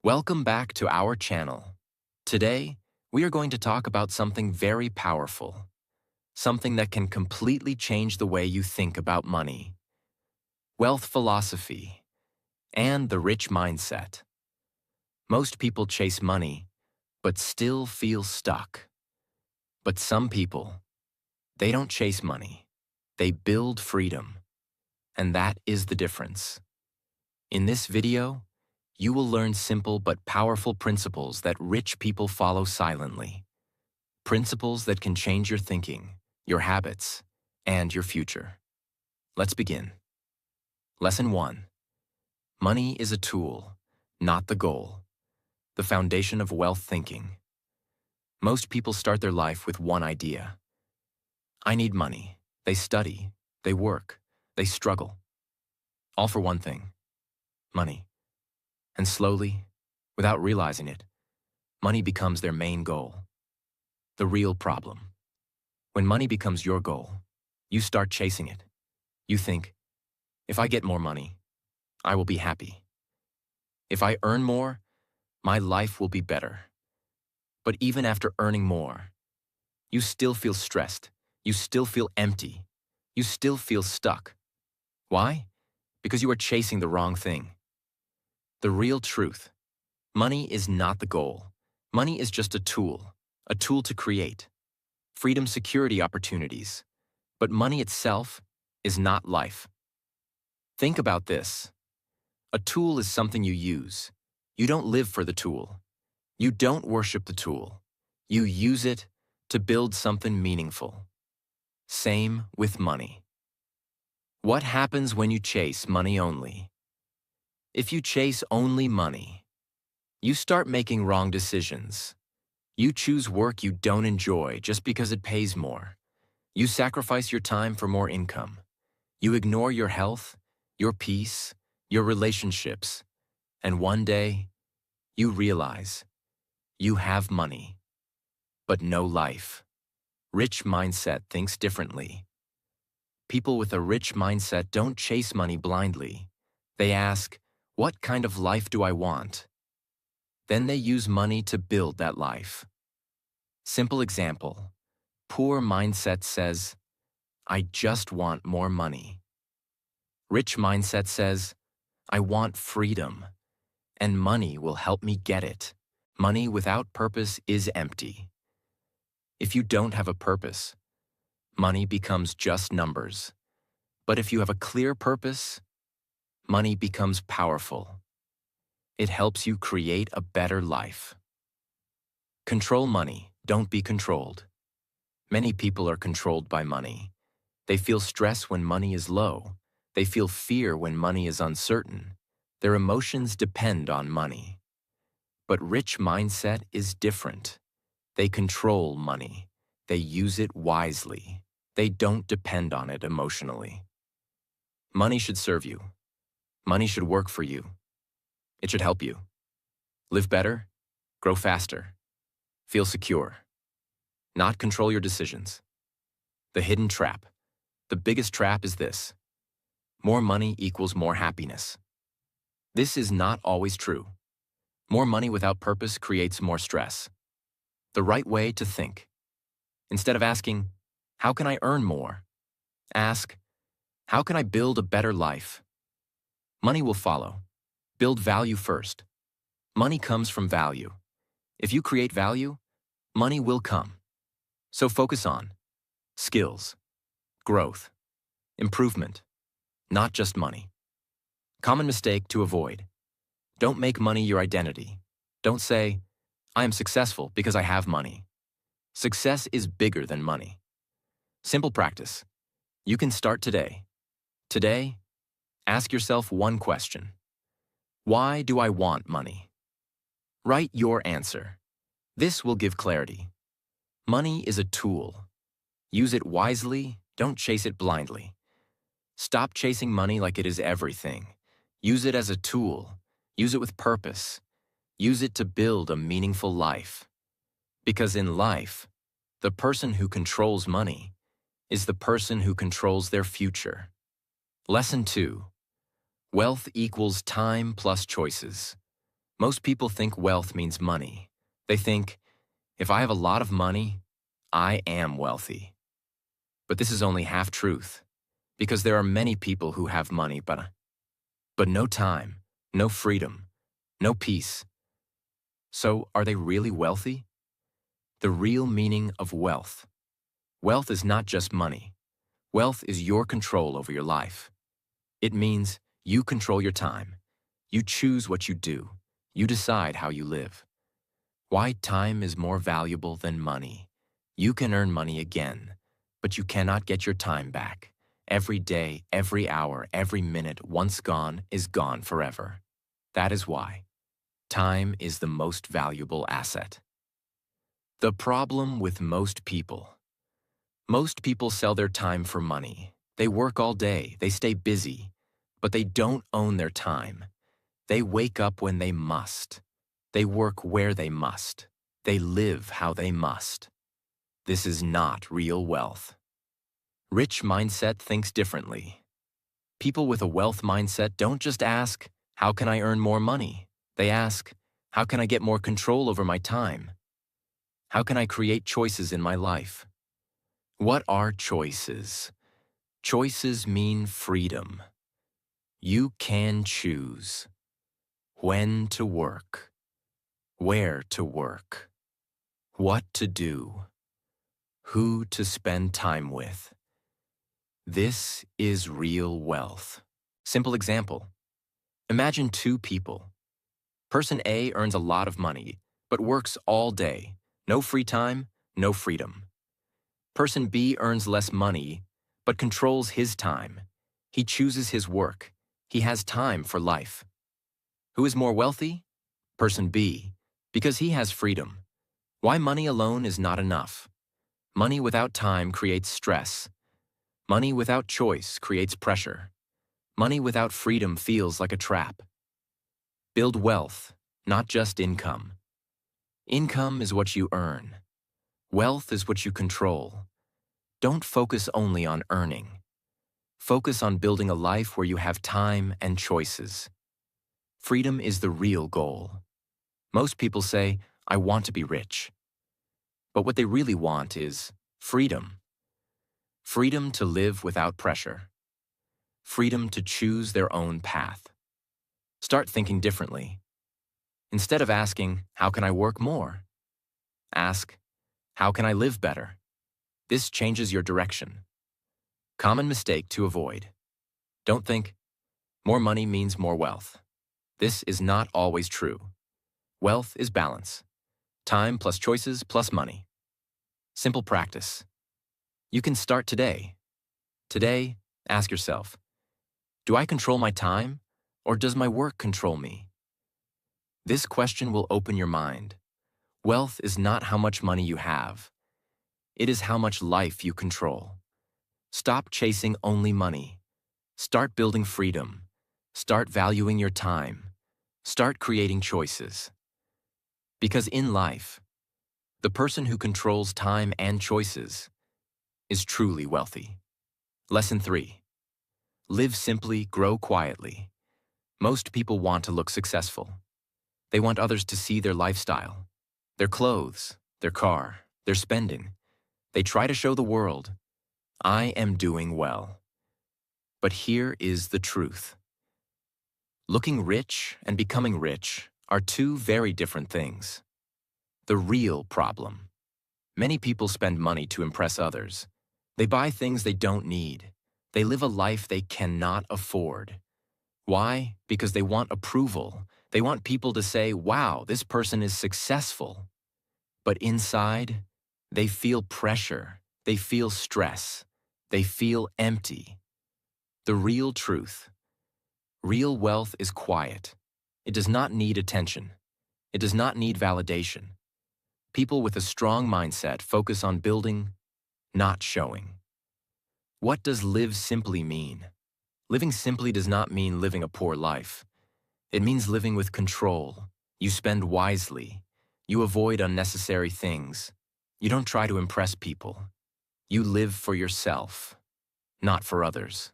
Welcome back to our channel. Today, we are going to talk about something very powerful, something that can completely change the way you think about money, wealth philosophy, and the rich mindset. Most people chase money, but still feel stuck. But some people, they don't chase money. They build freedom. And that is the difference. In this video, you will learn simple but powerful principles that rich people follow silently. Principles that can change your thinking, your habits, and your future. Let's begin. Lesson 1. Money is a tool, not the goal. The foundation of wealth thinking. Most people start their life with one idea. I need money. They study, they work, they struggle. All for one thing: money. And slowly, without realizing it, money becomes their main goal. The real problem. When money becomes your goal, you start chasing it. You think, if I get more money, I will be happy. If I earn more, my life will be better. But even after earning more, you still feel stressed. You still feel empty. You still feel stuck. Why? Because you are chasing the wrong thing. The real truth: money is not the goal. Money is just a tool to create freedom, security, opportunities. But money itself is not life. Think about this. A tool is something you use. You don't live for the tool. You don't worship the tool. You use it to build something meaningful. Same with money. What happens when you chase money only? If you chase only money, you start making wrong decisions. You choose work you don't enjoy just because it pays more. You sacrifice your time for more income. You ignore your health, your peace, your relationships. And one day, you realize you have money, but no life. Rich mindset thinks differently. People with a rich mindset don't chase money blindly. They ask, what kind of life do I want? Then they use money to build that life. Simple example. Poor mindset says, I just want more money. Rich mindset says, I want freedom, and money will help me get it. Money without purpose is empty. If you don't have a purpose, money becomes just numbers. But if you have a clear purpose, money becomes powerful. It helps you create a better life. Control money, don't be controlled. Many people are controlled by money. They feel stress when money is low. They feel fear when money is uncertain. Their emotions depend on money. But rich mindset is different. They control money. They use it wisely. They don't depend on it emotionally. Money should serve you. Money should work for you. It should help you live better, grow faster, feel secure, not control your decisions. The hidden trap. The biggest trap is this: more money equals more happiness. This is not always true. More money without purpose creates more stress. The right way to think. Instead of asking, how can I earn more? Ask, how can I build a better life? Money will follow. Build value first. Money comes from value. If you create value, money will come. So focus on skills, growth, improvement, not just money. Common mistake to avoid. Don't make money your identity. Don't say, I am successful because I have money. Success is bigger than money. Simple practice. You can start today. Today, ask yourself one question. Why do I want money? Write your answer. This will give clarity. Money is a tool. Use it wisely, don't chase it blindly. Stop chasing money like it is everything. Use it as a tool. Use it with purpose. Use it to build a meaningful life. Because in life, the person who controls money is the person who controls their future. Lesson 2. Wealth equals time plus choices. Most people think wealth means money. They think, if I have a lot of money, I am wealthy. But this is only half truth, because there are many people who have money, but no time, no freedom, no peace. So are they really wealthy? The real meaning of wealth. Wealth is not just money. Wealth is your control over your life. It means you control your time. You choose what you do. You decide how you live. Why time is more valuable than money. You can earn money again, but you cannot get your time back. Every day, every hour, every minute, once gone, is gone forever. That is why time is the most valuable asset. The problem with most people. Most people sell their time for money. They work all day, they stay busy, but they don't own their time. They wake up when they must. They work where they must. They live how they must. This is not real wealth. Rich mindset thinks differently. People with a wealth mindset don't just ask, how can I earn more money? They ask, how can I get more control over my time? How can I create choices in my life? What are choices? Choices mean freedom. You can choose when to work, where to work, what to do, who to spend time with. This is real wealth. Simple example. Imagine two people. Person A earns a lot of money, but works all day. No free time, no freedom. Person B earns less money, but controls his time. He chooses his work. He has time for life. Who is more wealthy? Person B, because he has freedom. Why money alone is not enough. Money without time creates stress. Money without choice creates pressure. Money without freedom feels like a trap. Build wealth, not just income. Income is what you earn. Wealth is what you control. Don't focus only on earning. Focus on building a life where you have time and choices. Freedom is the real goal. Most people say, I want to be rich. But what they really want is freedom. Freedom to live without pressure. Freedom to choose their own path. Start thinking differently. Instead of asking, how can I work more? Ask, how can I live better? This changes your direction. Common mistake to avoid. Don't think, more money means more wealth. This is not always true. Wealth is balance. Time plus choices plus money. Simple practice. You can start today. Today, ask yourself, do I control my time, or does my work control me? This question will open your mind. Wealth is not how much money you have. It is how much life you control. Stop chasing only money. Start building freedom. Start valuing your time. Start creating choices. Because in life, the person who controls time and choices is truly wealthy. Lesson 3. Live simply, grow quietly. Most people want to look successful. They want others to see their lifestyle, their clothes, their car, their spending. They try to show the world, I am doing well. But here is the truth. Looking rich and becoming rich are two very different things. The real problem. Many people spend money to impress others. They buy things they don't need. They live a life they cannot afford. Why? Because they want approval. They want people to say, wow, this person is successful. But inside, they feel pressure. They feel stress. They feel empty. The real truth. Real wealth is quiet. It does not need attention. It does not need validation. People with a strong mindset focus on building, not showing. What does live simply mean? Living simply does not mean living a poor life. It means living with control. You spend wisely. You avoid unnecessary things. You don't try to impress people. You live for yourself, not for others.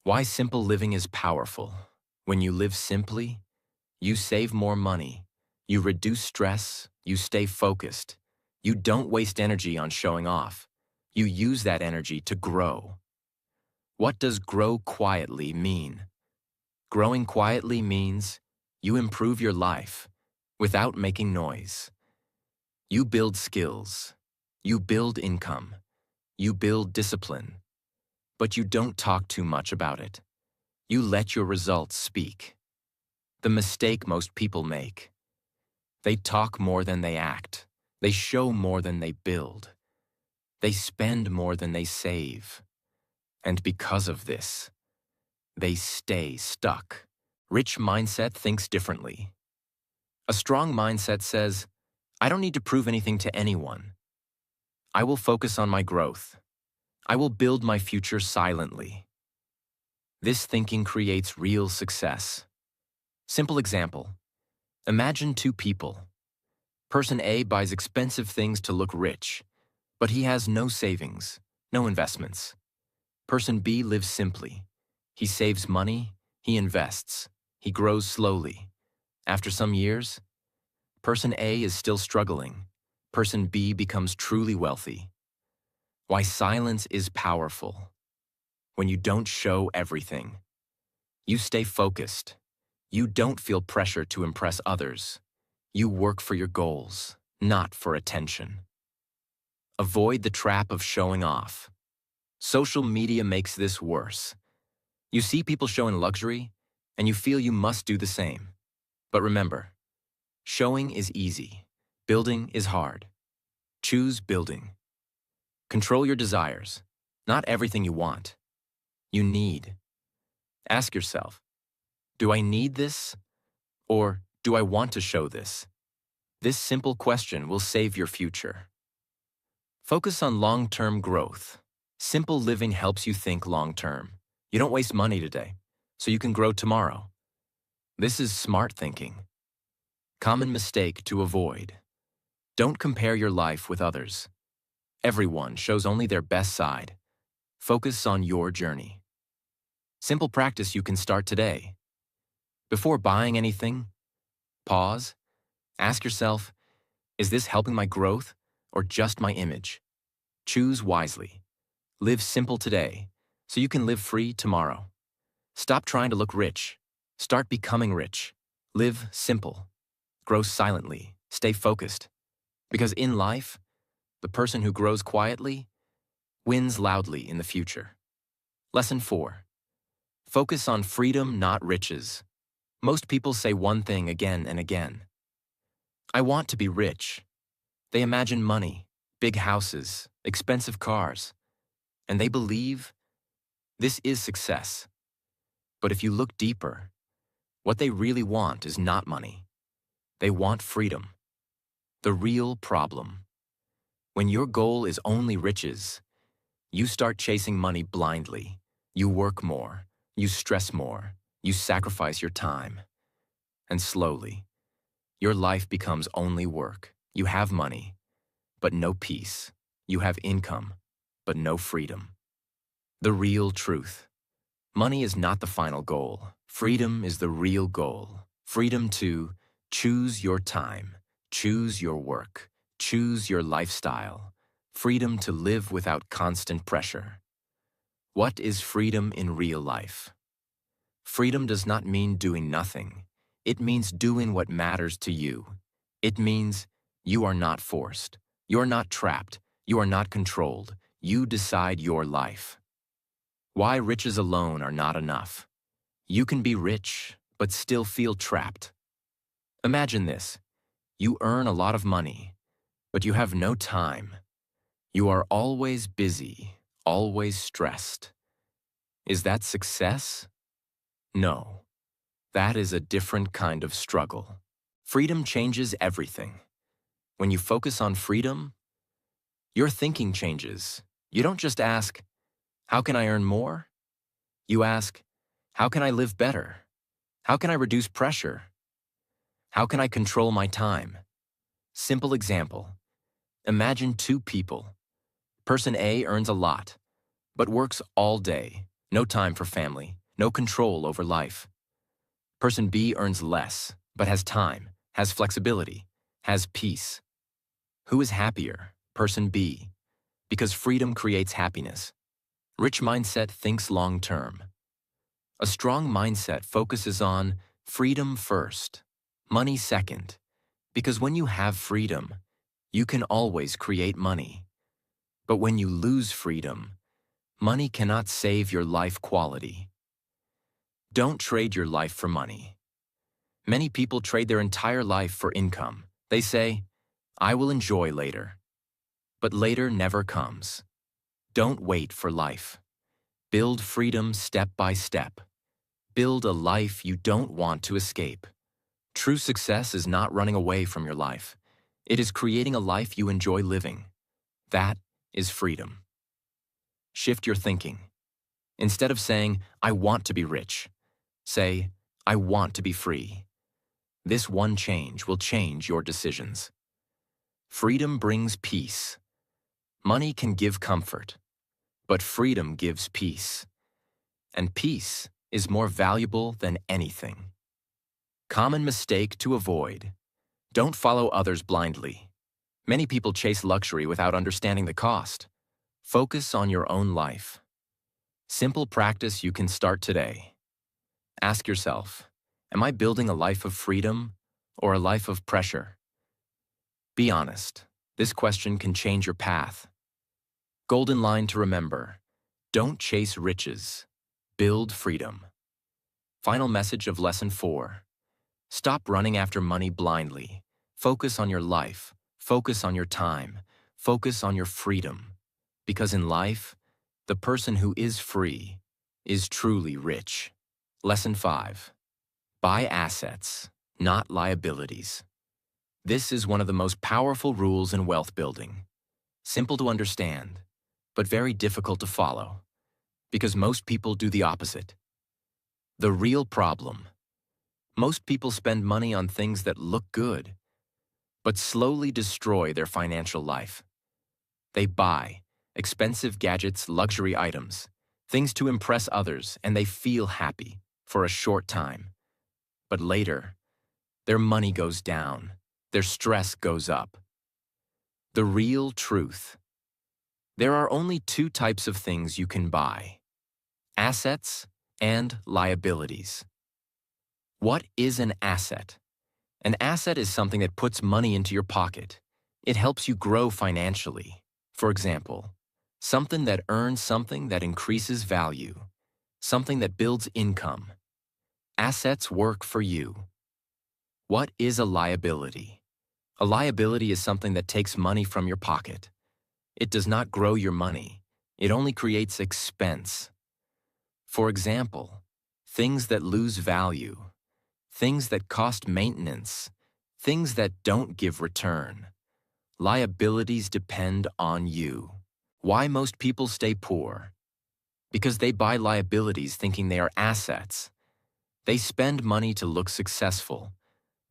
Why simple living is powerful. When you live simply, You save more money. You reduce stress. You stay focused. You don't waste energy on showing off. You use that energy to grow. What does grow quietly mean? Growing quietly means you improve your life without making noise. You build skills. You build income. You build discipline. But you don't talk too much about it. You let your results speak. The mistake most people make. They talk more than they act. They show more than they build. They spend more than they save. And because of this, they stay stuck. Rich mindset thinks differently. A strong mindset says, I don't need to prove anything to anyone. I will focus on my growth. I will build my future silently. This thinking creates real success. Simple example. Imagine two people. Person A buys expensive things to look rich, but he has no savings, no investments. Person B lives simply. He saves money, he invests, he grows slowly. After some years, Person A is still struggling. Person B becomes truly wealthy. Why silence is powerful. When you don't show everything, you stay focused. You don't feel pressure to impress others. You work for your goals, not for attention. Avoid the trap of showing off. Social media makes this worse. You see people showing luxury, and you feel you must do the same. But remember, showing is easy. Building is hard. Choose building. Control your desires. Not everything you want. You need. Ask yourself, do I need this? Or do I want to show this? This simple question will save your future. Focus on long-term growth. Simple living helps you think long-term. You don't waste money today, so you can grow tomorrow. This is smart thinking. Common mistake to avoid. Don't compare your life with others. Everyone shows only their best side. Focus on your journey. Simple practice you can start today. Before buying anything, pause. Ask yourself, is this helping my growth or just my image? Choose wisely. Live simple today so you can live free tomorrow. Stop trying to look rich. Start becoming rich. Live simple. Grow silently. Stay focused. Because in life, the person who grows quietly wins loudly in the future. Lesson 4. Focus on freedom, not riches. Most people say one thing again and again. I want to be rich. They imagine money, big houses, expensive cars, and they believe this is success. But if you look deeper, what they really want is not money. They want freedom. The real problem. When your goal is only riches, you start chasing money blindly. You work more. You stress more. You sacrifice your time. And slowly, your life becomes only work. You have money, but no peace. You have income, but no freedom. The real truth. Money is not the final goal. Freedom is the real goal. Freedom to choose your time, choose your work, choose your lifestyle. Freedom to live without constant pressure. What is freedom in real life? Freedom does not mean doing nothing. It means doing what matters to you. It means you are not forced. You're not trapped. You are not controlled. You decide your life. Why riches alone are not enough. You can be rich, but still feel trapped. Imagine this. You earn a lot of money, but you have no time. You are always busy, always stressed. Is that success? No. That is a different kind of struggle. Freedom changes everything. When you focus on freedom, your thinking changes. You don't just ask, how can I earn more? You ask, how can I live better? How can I reduce pressure? How can I control my time? Simple example. Imagine two people. Person A earns a lot, but works all day. No time for family, no control over life. Person B earns less, but has time, has flexibility, has peace. Who is happier? Person B. Because freedom creates happiness. Rich mindset thinks long-term. A strong mindset focuses on freedom first, money second. Because when you have freedom, you can always create money. But when you lose freedom, money cannot save your life quality. Don't trade your life for money. Many people trade their entire life for income. They say, I will enjoy later. But later never comes. Don't wait for life. Build freedom step by step. Build a life you don't want to escape. True success is not running away from your life. It is creating a life you enjoy living. That is freedom. Shift your thinking. Instead of saying, I want to be rich, say, I want to be free. This one change will change your decisions. Freedom brings peace. Money can give comfort, but freedom gives peace. And peace is more valuable than anything. Common mistake to avoid. Don't follow others blindly. Many people chase luxury without understanding the cost. Focus on your own life. Simple practice you can start today. Ask yourself, am I building a life of freedom or a life of pressure? Be honest. This question can change your path. Golden line to remember. Don't chase riches. Build freedom. Final message of Lesson 4. Stop running after money blindly. Focus on your life. Focus on your time. Focus on your freedom. Because in life, the person who is free is truly rich. Lesson 5. Buy assets, not liabilities. This is one of the most powerful rules in wealth building. Simple to understand, but very difficult to follow, because most people do the opposite. The real problem. Most people spend money on things that look good, but slowly destroy their financial life. They buy expensive gadgets, luxury items, things to impress others, and they feel happy for a short time. But later, their money goes down, their stress goes up. The real truth. There are only two types of things you can buy: assets and liabilities. What is an asset? An asset is something that puts money into your pocket. It helps you grow financially. For example, something that earns something that increases value, something that builds income. Assets work for you. What is a liability? A liability is something that takes money from your pocket. It does not grow your money. It only creates expense. For example, things that lose value, things that cost maintenance, things that don't give return. Liabilities depend on you. Why most people stay poor? Because they buy liabilities thinking they are assets. They spend money to look successful,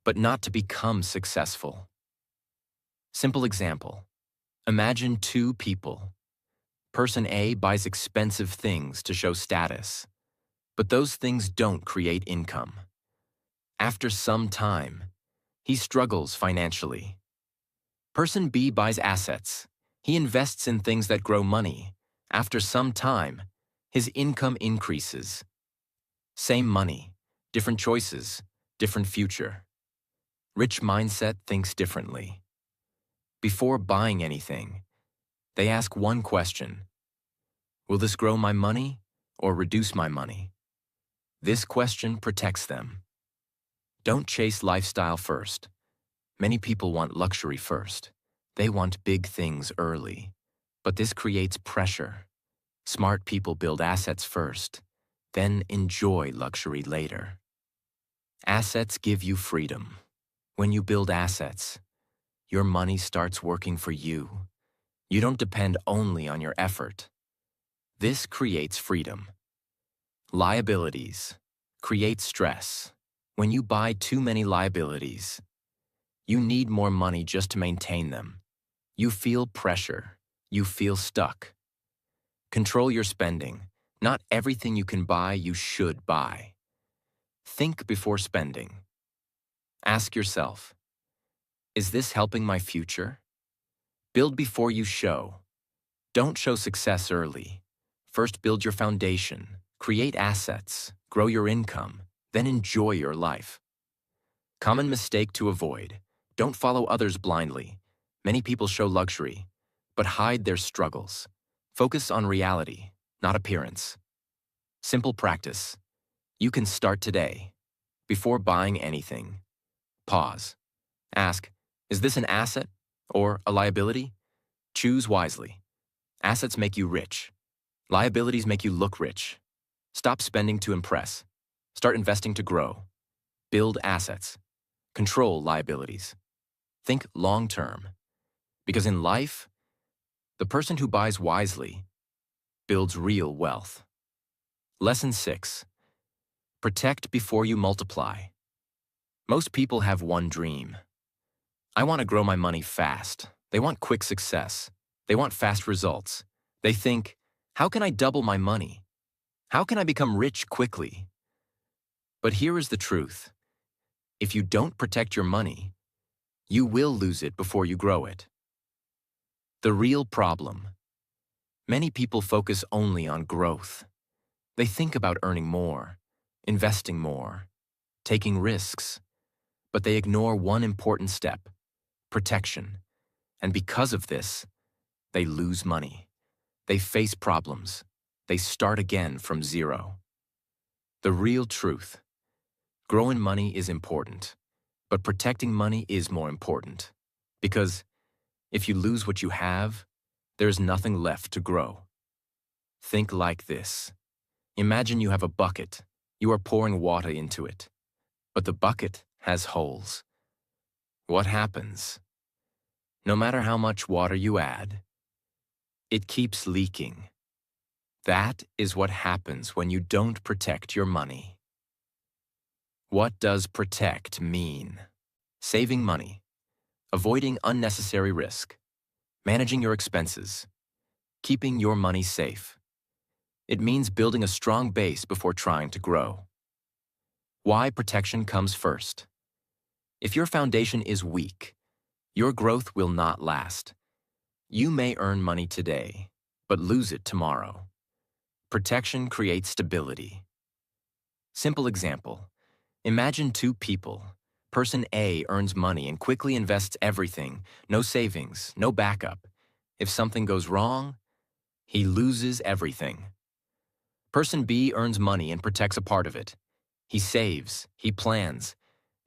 but not to become successful. Simple example. Imagine two people. Person A buys expensive things to show status, but those things don't create income. After some time, he struggles financially. Person B buys assets. He invests in things that grow money. After some time, his income increases. Same money, different choices, different future. Rich mindset thinks differently. Before buying anything, they ask one question: will this grow my money or reduce my money? This question protects them. Don't chase lifestyle first. Many people want luxury first. They want big things early. But this creates pressure. Smart people build assets first, then enjoy luxury later. Assets give you freedom. When you build assets, your money starts working for you. You don't depend only on your effort. This creates freedom. Liabilities create stress. When you buy too many liabilities, you need more money just to maintain them. You feel pressure. You feel stuck. Control your spending. Not everything you can buy, you should buy. Think before spending. Ask yourself, is this helping my future? Build before you show. Don't show success early. First, build your foundation, create assets, grow your income, then enjoy your life. Common mistake to avoid. Don't follow others blindly. Many people show luxury, but hide their struggles. Focus on reality, not appearance. Simple practice. You can start today. Before buying anything, pause. Ask, is this an asset or a liability? Choose wisely. Assets make you rich. Liabilities make you look rich. Stop spending to impress. Start investing to grow. Build assets. Control liabilities. Think long-term. Because in life, the person who buys wisely builds real wealth. Lesson 6. Protect before you multiply. Most people have one dream. I want to grow my money fast. They want quick success. They want fast results. They think, how can I double my money? How can I become rich quickly? But here is the truth. If you don't protect your money, you will lose it before you grow it. The real problem. Many people focus only on growth. They think about earning more, investing more, taking risks, but they ignore one important step, protection. And because of this, they lose money. They face problems. They start again from zero. The real truth. Growing money is important, but protecting money is more important. Because if you lose what you have, there's nothing left to grow. Think like this. Imagine you have a bucket. You are pouring water into it, but the bucket has holes. What happens? No matter how much water you add, it keeps leaking. That is what happens when you don't protect your money. What does protect mean? Saving money, avoiding unnecessary risk, managing your expenses, keeping your money safe. It means building a strong base before trying to grow. Why protection comes first. If your foundation is weak, your growth will not last. You may earn money today, but lose it tomorrow. Protection creates stability. Simple example. Imagine two people. Person A earns money and quickly invests everything, no savings, no backup. If something goes wrong, he loses everything. Person B earns money and protects a part of it. He saves, he plans,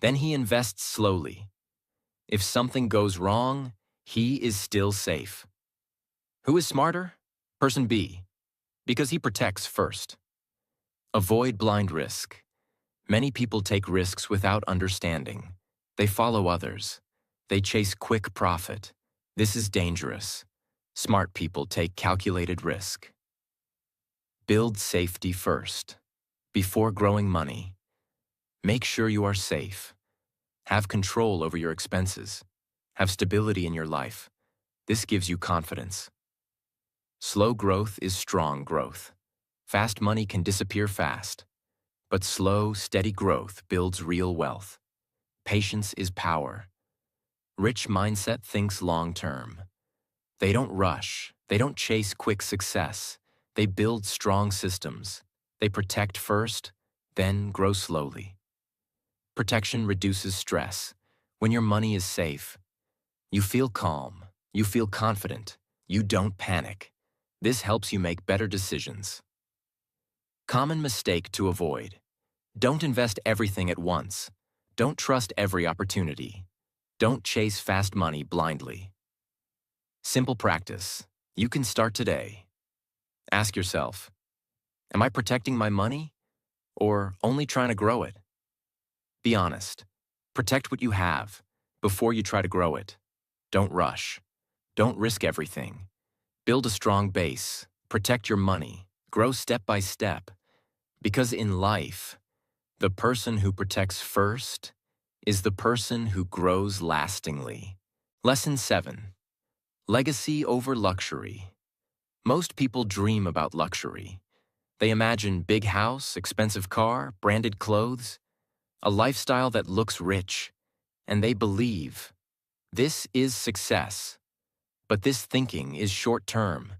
then he invests slowly. If something goes wrong, he is still safe. Who is smarter? Person B, because he protects first. Avoid blind risk. Many people take risks without understanding. They follow others. They chase quick profit. This is dangerous. Smart people take calculated risk. Build safety first. Before growing money, make sure you are safe. Have control over your expenses. Have stability in your life. This gives you confidence. Slow growth is strong growth. Fast money can disappear fast. But slow, steady growth builds real wealth. Patience is power. Rich mindset thinks long-term. They don't rush. They don't chase quick success. They build strong systems. They protect first, then grow slowly. Protection reduces stress. When your money is safe, you feel calm. You feel confident. You don't panic. This helps you make better decisions. Common mistake to avoid. Don't invest everything at once. Don't trust every opportunity. Don't chase fast money blindly. Simple practice. You can start today. Ask yourself, am I protecting my money or only trying to grow it? Be honest. Protect what you have before you try to grow it. Don't rush. Don't risk everything. Build a strong base. Protect your money. Grow step by step. Because in life, the person who protects first is the person who grows lastingly. Lesson 7. Legacy over luxury. Most people dream about luxury. They imagine big house, expensive car, branded clothes, a lifestyle that looks rich. and they believe this is success. But this thinking is short-term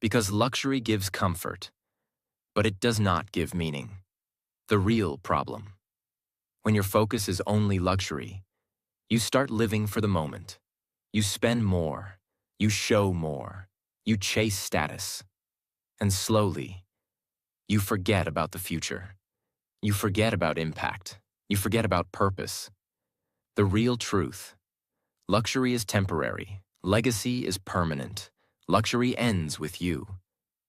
because luxury gives comfort, but it does not give meaning. The real problem. When your focus is only luxury, you start living for the moment. You spend more. You show more. You chase status. And slowly, you forget about the future. You forget about impact. You forget about purpose. The real truth. Luxury is temporary. Legacy is permanent. Luxury ends with you.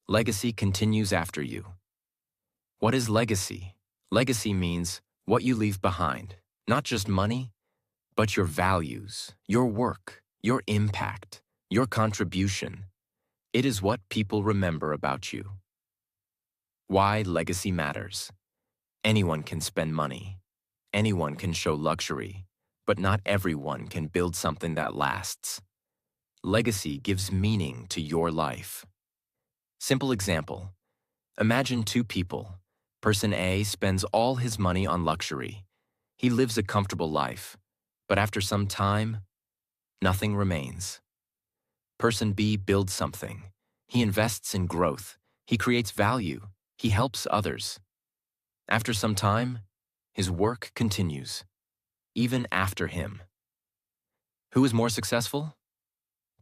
Legacy continues after you. What is legacy? Legacy means what you leave behind. Not just money, but your values, your work, your impact, your contribution. It is what people remember about you. Why legacy matters. Anyone can spend money. Anyone can show luxury, but not everyone can build something that lasts. Legacy gives meaning to your life. Simple example. Imagine two people. Person A spends all his money on luxury. He lives a comfortable life, but after some time, nothing remains. Person B builds something. He invests in growth. He creates value. He helps others. After some time, his work continues, even after him. Who is more successful?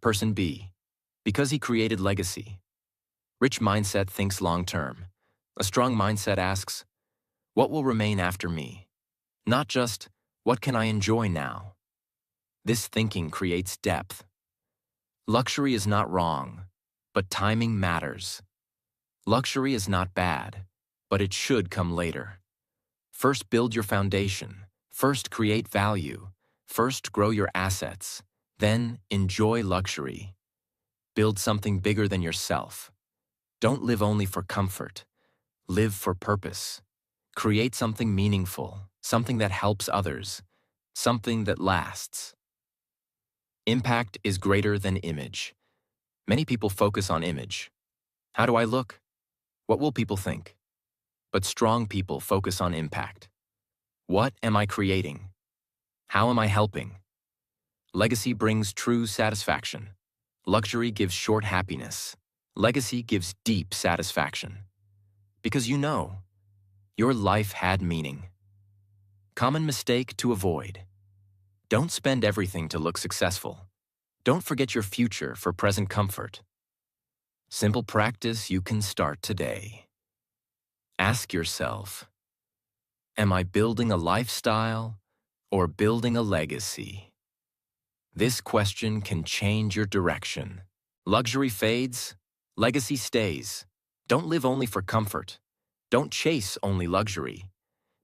Person B, because he created legacy. Rich mindset thinks long-term. A strong mindset asks, what will remain after me? Not just, what can I enjoy now? This thinking creates depth. Luxury is not wrong, but timing matters. Luxury is not bad, but it should come later. First build your foundation. First create value. First grow your assets. Then enjoy luxury. Build something bigger than yourself. Don't live only for comfort. Live for purpose. Create something meaningful, something that helps others, something that lasts. Impact is greater than image. Many people focus on image. How do I look? What will people think? But strong people focus on impact. What am I creating? How am I helping? Legacy brings true satisfaction. Luxury gives short happiness. Legacy gives deep satisfaction. Because you know, your life had meaning. Common mistake to avoid. Don't spend everything to look successful. Don't forget your future for present comfort. Simple practice you can start today. Ask yourself, am I building a lifestyle or building a legacy? This question can change your direction. Luxury fades, legacy stays. Don't live only for comfort. Don't chase only luxury.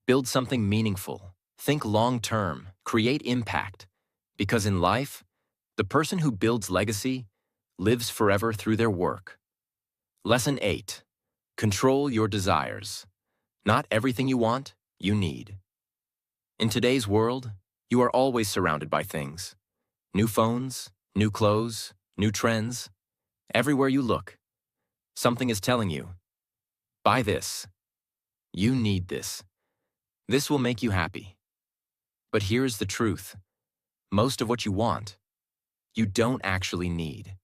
Build something meaningful. Think long-term. Create impact. Because in life, the person who builds legacy lives forever through their work. Lesson 8. Control your desires. Not everything you want, you need. In today's world, you are always surrounded by things. New phones, new clothes, new trends. Everywhere you look, something is telling you, buy this. You need this. This will make you happy. But here's the truth. Most of what you want, you don't actually need.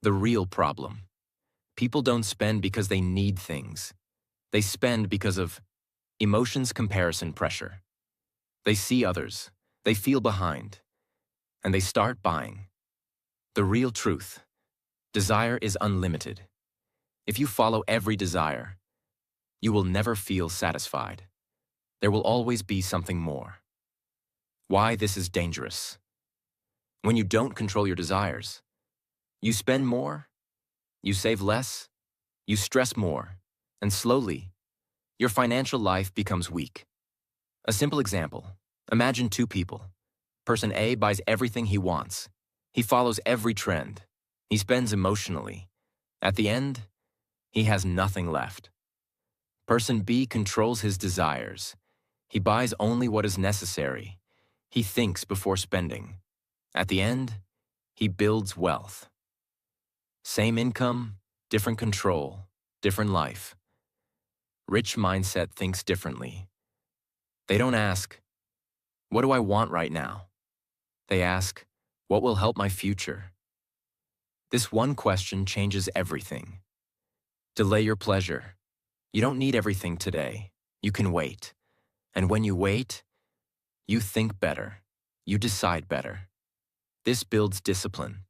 The real problem. People don't spend because they need things. They spend because of emotions, comparison, pressure. They see others, they feel behind, and they start buying. The real truth. Desire is unlimited. If you follow every desire, you will never feel satisfied. There will always be something more. Why this is dangerous. When you don't control your desires, you spend more, you save less, you stress more, and slowly, your financial life becomes weak. A simple example. Imagine two people. Person A buys everything he wants. He follows every trend. He spends emotionally. At the end, he has nothing left. Person B controls his desires. He buys only what is necessary. He thinks before spending. At the end, he builds wealth. Same income, different control, different life. Rich mindset thinks differently. They don't ask, What do I want right now? They ask, what will help my future? This one question changes everything. Delay your pleasure. You don't need everything today. You can wait. And when you wait, you think better. You decide better. This builds discipline.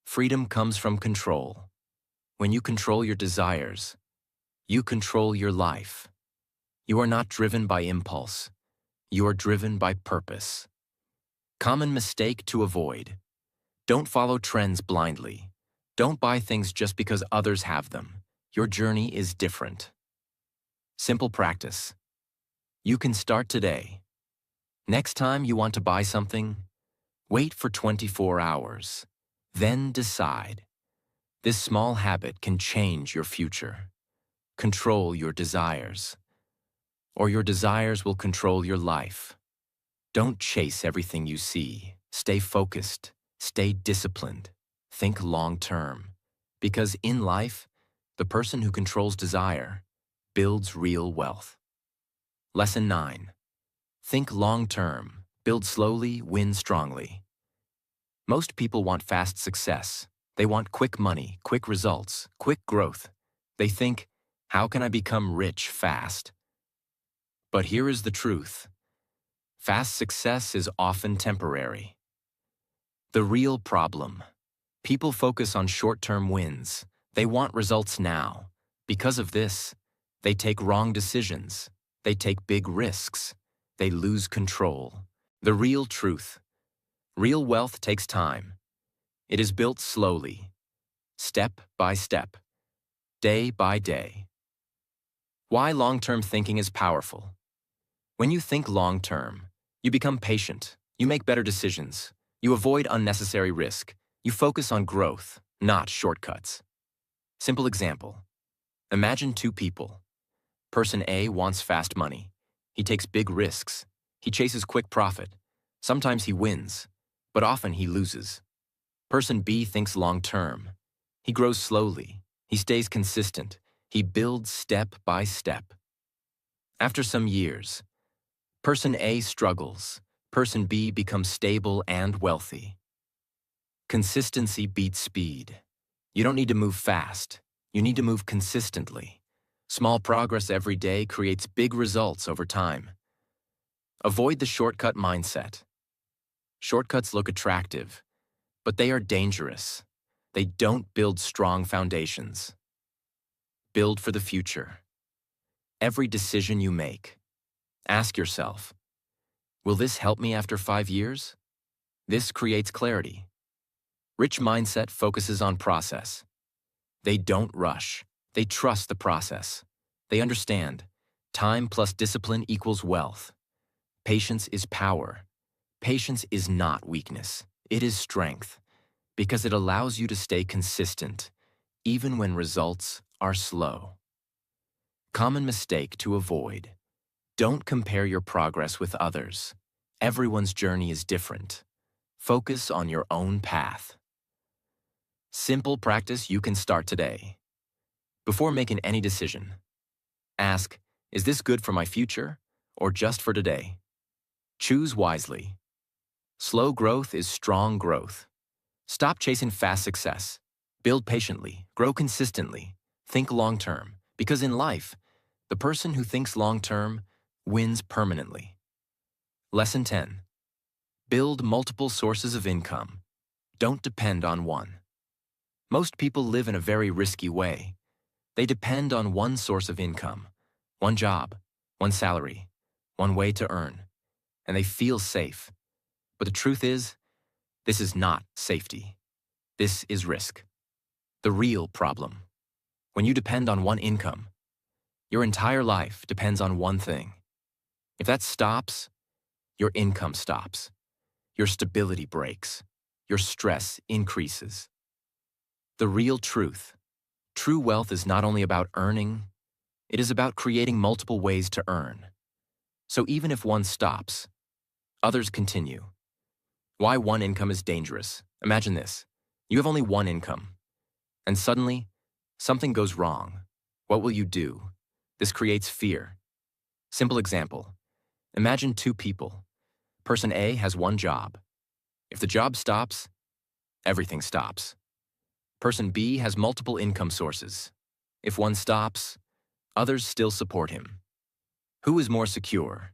Freedom comes from control. When you control your desires, you control your life. You are not driven by impulse. You are driven by purpose. Common mistake to avoid. Don't follow trends blindly. Don't buy things just because others have them. Your journey is different. Simple practice. You can start today. Next time you want to buy something, wait for 24 hours. Then decide. This small habit can change your future. Control your desires, or your desires will control your life. Don't chase everything you see. Stay focused. Stay disciplined. Think long-term. Because in life, the person who controls desire builds real wealth. Lesson 9. Think long-term. Build slowly, win strongly. Most people want fast success. They want quick money, quick results, quick growth. They think, how can I become rich fast? But here is the truth. Fast success is often temporary. The real problem. People focus on short-term wins. They want results now. Because of this, they take wrong decisions. They take big risks. They lose control. The real truth. Real wealth takes time. It is built slowly, step by step, day by day. Why long-term thinking is powerful. When you think long-term, you become patient. You make better decisions. You avoid unnecessary risk. You focus on growth, not shortcuts. Simple example. Imagine two people. Person A wants fast money. He takes big risks. He chases quick profit. Sometimes he wins, but often he loses. Person B thinks long-term. He grows slowly. He stays consistent. He builds step by step. After some years, Person A struggles. Person B becomes stable and wealthy. Consistency beats speed. You don't need to move fast. You need to move consistently. Small progress every day creates big results over time. Avoid the shortcut mindset. Shortcuts look attractive, but they are dangerous. They don't build strong foundations. Build for the future. Every decision you make, ask yourself, will this help me after 5 years? This creates clarity. Rich mindset focuses on process. They don't rush. They trust the process. They understand time plus discipline equals wealth. Patience is power. Patience is not weakness. It is strength, because it allows you to stay consistent, even when results are slow. Common mistake to avoid. Don't compare your progress with others. Everyone's journey is different. Focus on your own path. Simple practice you can start today. Before making any decision, ask, is this good for my future or just for today? Choose wisely. Slow growth is strong growth. Stop chasing fast success. Build patiently, grow consistently, think long-term, because in life, the person who thinks long-term wins permanently. Lesson 10. Build multiple sources of income. Don't depend on one. Most people live in a very risky way. They depend on one source of income, one job, one salary, one way to earn, and they feel safe. But the truth is, this is not safety. This is risk. The real problem. When you depend on one income, your entire life depends on one thing. If that stops, your income stops. Your stability breaks. Your stress increases. The real truth. True wealth is not only about earning, it is about creating multiple ways to earn. So even if one stops, others continue. Why one income is dangerous. Imagine this. You have only one income, and suddenly, something goes wrong. What will you do? This creates fear. Simple example. Imagine two people. Person A has one job. If the job stops, everything stops. Person B has multiple income sources. If one stops, others still support him. Who is more secure?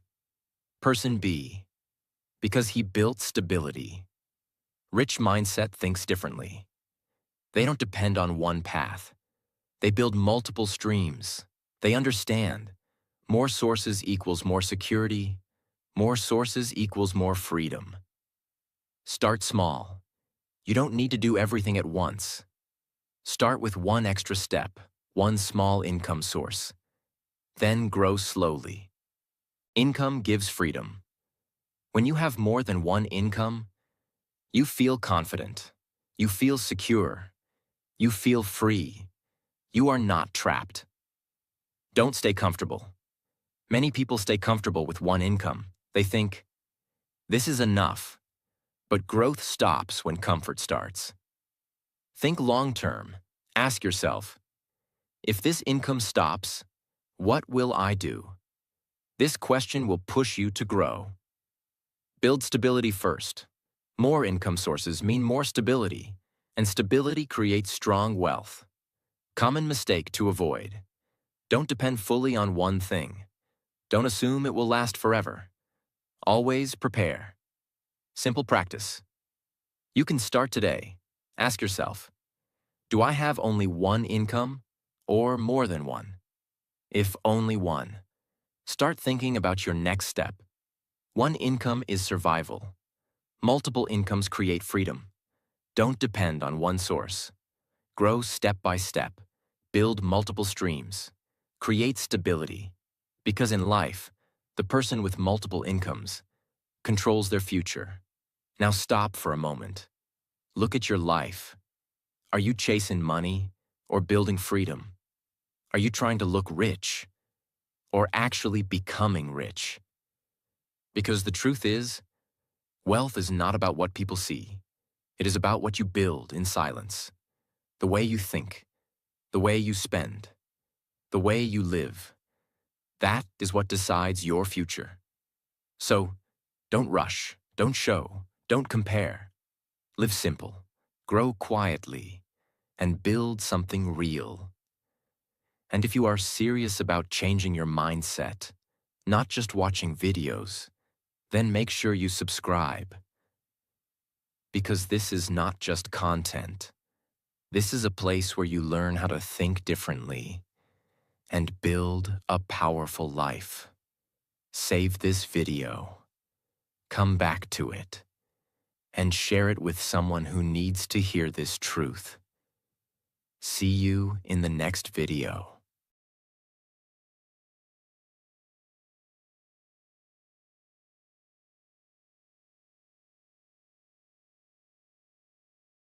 Person B, because he built stability. Rich mindset thinks differently. They don't depend on one path. They build multiple streams. They understand. More sources equals more security. More sources equals more freedom. Start small. You don't need to do everything at once. Start with one extra step, one small income source. Then grow slowly. Income gives freedom. When you have more than one income, you feel confident. You feel secure. You feel free. You are not trapped. Don't stay comfortable. Many people stay comfortable with one income. They think, this is enough. But growth stops when comfort starts. Think long-term. Ask yourself, if this income stops, what will I do? This question will push you to grow. Build stability first. More income sources mean more stability, and stability creates strong wealth. Common mistake to avoid. Don't depend fully on one thing. Don't assume it will last forever. Always prepare. Simple practice. You can start today. Ask yourself, do I have only one income or more than one? If only one, start thinking about your next step. One income is survival. Multiple incomes create freedom. Don't depend on one source. Grow step by step. Build multiple streams. Create stability. Because in life, the person with multiple incomes controls their future. Now stop for a moment. Look at your life. Are you chasing money or building freedom? Are you trying to look rich or actually becoming rich? Because the truth is, wealth is not about what people see. It is about what you build in silence. The way you think, the way you spend, the way you live. That is what decides your future. So, don't rush, don't show, don't compare. Live simple, grow quietly, and build something real. And if you are serious about changing your mindset, not just watching videos, then make sure you subscribe. Because this is not just content. This is a place where you learn how to think differently and build a powerful life. Save this video, come back to it, and share it with someone who needs to hear this truth. See you in the next video.